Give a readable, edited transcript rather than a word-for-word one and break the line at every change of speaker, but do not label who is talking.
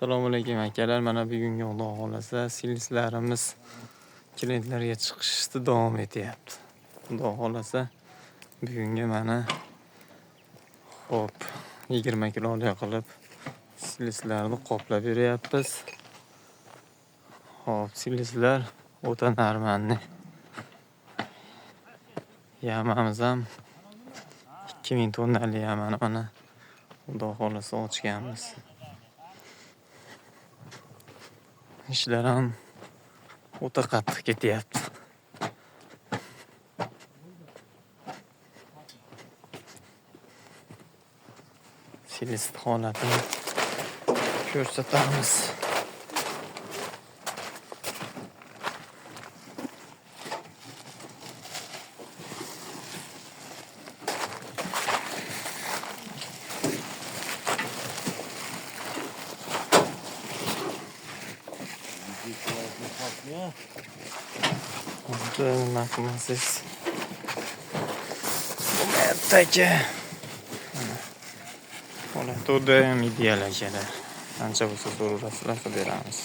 Assalomu alaykum akalar. Mana bugungi Xudo xolasa silslarimiz klientlarga chiqishda davom etyapti. Xudo xolasa bugungi mana hop 20 kilolik qilib silslarni qoplab beryapmiz. Hop, silslar o'ta narmanli. Yamamiz ham 2000 tonnali yamani mana Xudo xolasa ochganmiz. İşler ham o'ta qattiq ketyapti. Silis holatini ko'rsatamiz. Bakmasiz. Bu yerdagi holat o'ta ideal akalar. Qancha bo'lsa so'rasizlar qilib beramiz.